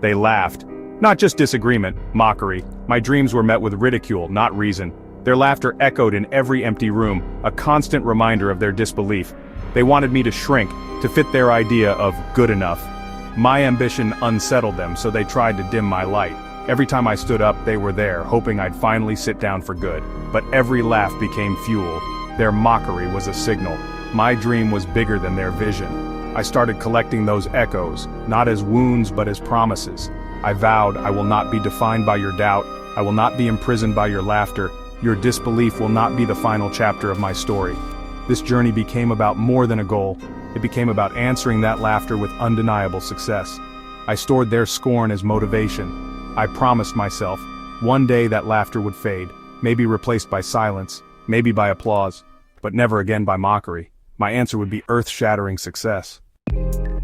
They laughed. Not just disagreement, mockery. My dreams were met with ridicule, not reason. Their laughter echoed in every empty room, a constant reminder of their disbelief. They wanted me to shrink, to fit their idea of good enough. My ambition unsettled them, so they tried to dim my light. Every time I stood up, they were there, hoping I'd finally sit down for good. But every laugh became fuel. Their mockery was a signal. My dream was bigger than their vision. I started collecting those echoes, not as wounds but as promises. I vowed, I will not be defined by your doubt, I will not be imprisoned by your laughter, your disbelief will not be the final chapter of my story. This journey became about more than a goal. It became about answering that laughter with undeniable success. I stored their scorn as motivation. I promised myself, one day that laughter would fade, maybe replaced by silence, maybe by applause, but never again by mockery. My answer would be earth-shattering success.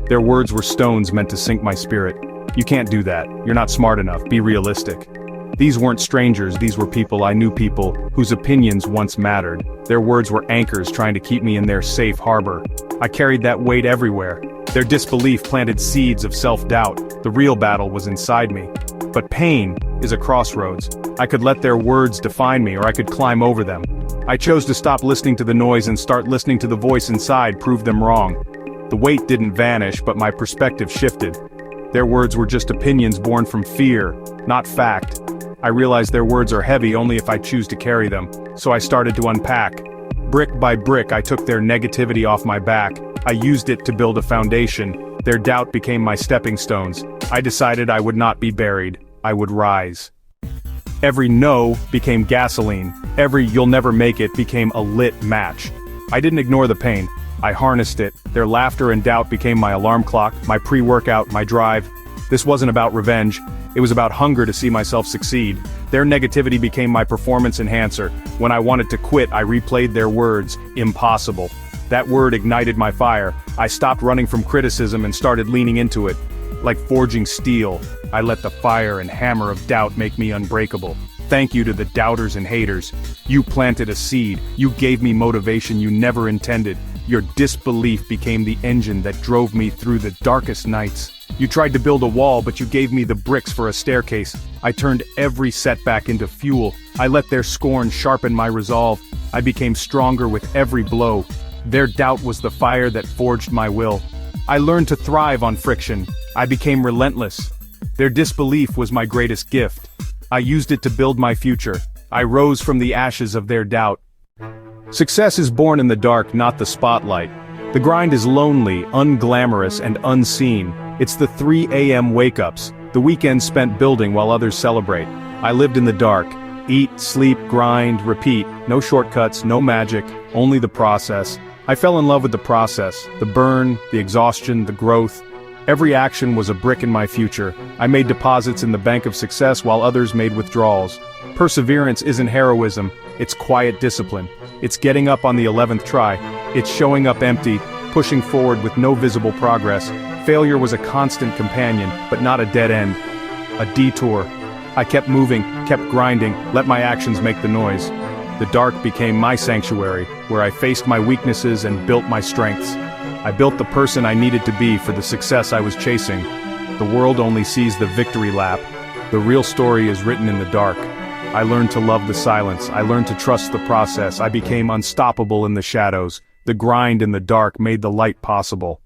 Their words were stones meant to sink my spirit. You can't do that. You're not smart enough. Be realistic. These weren't strangers, these were people I knew, people whose opinions once mattered. Their words were anchors trying to keep me in their safe harbor. I carried that weight everywhere. Their disbelief planted seeds of self-doubt. The real battle was inside me. But pain is a crossroads. I could let their words define me, or I could climb over them. I chose to stop listening to the noise and start listening to the voice inside, prove them wrong. The weight didn't vanish, but my perspective shifted. Their words were just opinions born from fear, not fact. I realized their words are heavy only if I choose to carry them, so I started to unpack. Brick by brick, I took their negativity off my back. I used it to build a foundation. Their doubt became my stepping stones. I decided I would not be buried. I would rise. Every no became gasoline. Every you'll never make it became a lit match. I didn't ignore the pain. I harnessed it. Their laughter and doubt became my alarm clock, my pre-workout, my drive. This wasn't about revenge. It was about hunger to see myself succeed. Their negativity became my performance enhancer. When I wanted to quit, I replayed their words, impossible. That word ignited my fire. I stopped running from criticism and started leaning into it. Like forging steel, I let the fire and hammer of doubt make me unbreakable. Thank you to the doubters and haters. You planted a seed. You gave me motivation you never intended. Your disbelief became the engine that drove me through the darkest nights. You tried to build a wall, but you gave me the bricks for a staircase. I turned every setback into fuel. I let their scorn sharpen my resolve. I became stronger with every blow. Their doubt was the fire that forged my will. I learned to thrive on friction. I became relentless. Their disbelief was my greatest gift. I used it to build my future. I rose from the ashes of their doubt. Success is born in the dark, not the spotlight. The grind is lonely, unglamorous, and unseen. It's the 3 a.m. wake-ups, the weekends spent building while others celebrate. I lived in the dark. Eat, sleep, grind, repeat. No shortcuts, no magic, only the process. I fell in love with the process, the burn, the exhaustion, the growth. Every action was a brick in my future. I made deposits in the bank of success while others made withdrawals. Perseverance isn't heroism, it's quiet discipline. It's getting up on the 11th try. It's showing up empty, pushing forward with no visible progress. Failure was a constant companion, but not a dead end. A detour. I kept moving, kept grinding, let my actions make the noise. The dark became my sanctuary, where I faced my weaknesses and built my strengths. I built the person I needed to be for the success I was chasing. The world only sees the victory lap. The real story is written in the dark. I learned to love the silence. I learned to trust the process. I became unstoppable in the shadows. The grind in the dark made the light possible.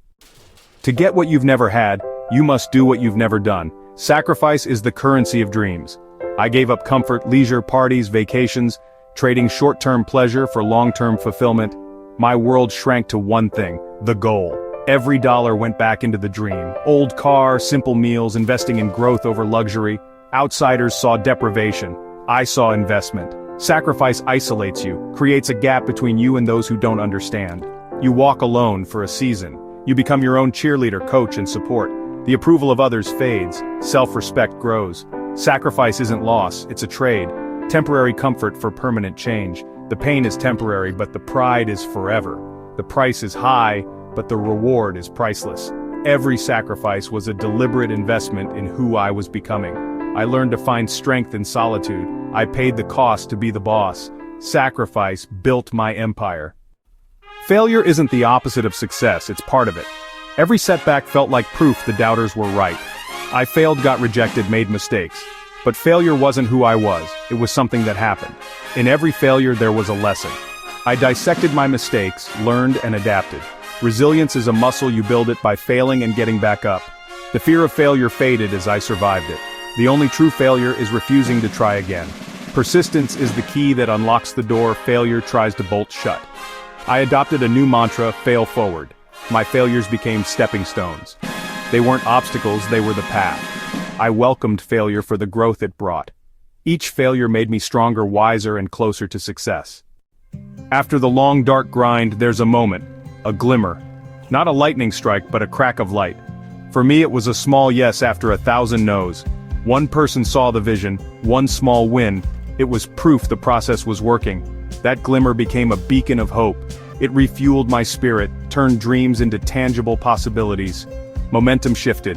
To get what you've never had, you must do what you've never done. Sacrifice is the currency of dreams. I gave up comfort, leisure, parties, vacations, trading short-term pleasure for long-term fulfillment. My world shrank to one thing, the goal. Every dollar went back into the dream. Old car, simple meals, investing in growth over luxury. Outsiders saw deprivation. I saw investment. Sacrifice isolates you, creates a gap between you and those who don't understand. You walk alone for a season. You become your own cheerleader, coach, and support. The approval of others fades. Self-respect grows. Sacrifice isn't loss, it's a trade. Temporary comfort for permanent change. The pain is temporary, but the pride is forever. The price is high, but the reward is priceless. Every sacrifice was a deliberate investment in who I was becoming. I learned to find strength in solitude. I paid the cost to be the boss. Sacrifice built my empire. Failure isn't the opposite of success, it's part of it. Every setback felt like proof the doubters were right. I failed, got rejected, made mistakes. But failure wasn't who I was, it was something that happened. In every failure there was a lesson. I dissected my mistakes, learned and adapted. Resilience is a muscle, you build it by failing and getting back up. The fear of failure faded as I survived it. The only true failure is refusing to try again. Persistence is the key that unlocks the door failure tries to bolt shut. I adopted a new mantra, fail forward. My failures became stepping stones. They weren't obstacles, they were the path. I welcomed failure for the growth it brought. Each failure made me stronger, wiser, and closer to success. After the long dark grind, there's a moment, a glimmer. Not a lightning strike, but a crack of light. For me it was a small yes after 1,000 no's. One person saw the vision, one small win. It was proof the process was working. That glimmer became a beacon of hope. It refueled my spirit, turned dreams into tangible possibilities. Momentum shifted.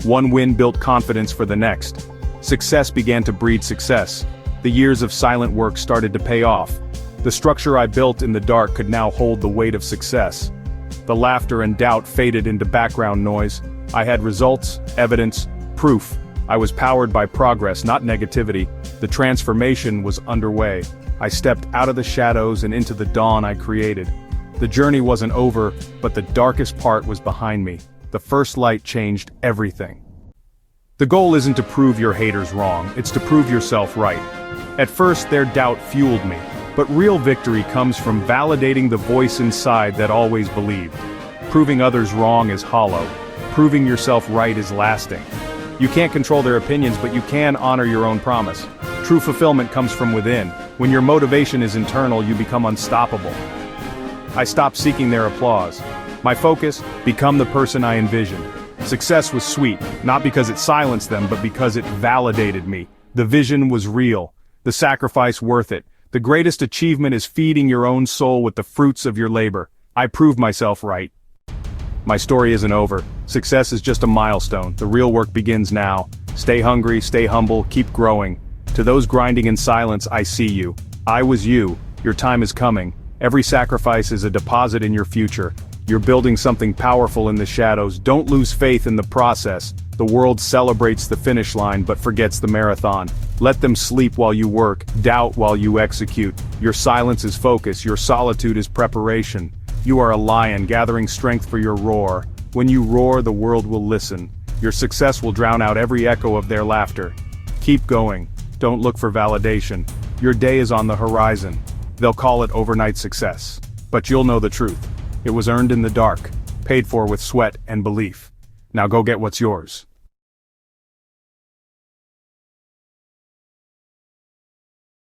One win built confidence for the next. Success began to breed success. The years of silent work started to pay off. The structure I built in the dark could now hold the weight of success. The laughter and doubt faded into background noise. I had results, evidence, proof. I was powered by progress, not negativity. The transformation was underway. I stepped out of the shadows and into the dawn I created. The journey wasn't over, but the darkest part was behind me. The first light changed everything. The goal isn't to prove your haters wrong, it's to prove yourself right. At first their doubt fueled me, but real victory comes from validating the voice inside that always believed. Proving others wrong is hollow. Proving yourself right is lasting. You can't control their opinions, but you can honor your own promise. True fulfillment comes from within. When your motivation is internal, you become unstoppable. I stopped seeking their applause. My focus, become the person I envisioned. Success was sweet, not because it silenced them, but because it validated me. The vision was real. The sacrifice worth it. The greatest achievement is feeding your own soul with the fruits of your labor. I proved myself right. My story isn't over. Success is just a milestone. The real work begins now. Stay hungry, stay humble, keep growing. To those grinding in silence, I see you. I was you. Your time is coming. Every sacrifice is a deposit in your future. You're building something powerful in the shadows. Don't lose faith in the process. The world celebrates the finish line but forgets the marathon. Let them sleep while you work, doubt while you execute. Your silence is focus, your solitude is preparation. You are a lion gathering strength for your roar. When you roar, the world will listen. Your success will drown out every echo of their laughter. Keep going. Don't look for validation. Your day is on the horizon. They'll call it overnight success. But you'll know the truth. It was earned in the dark, paid for with sweat and belief. Now go get what's yours.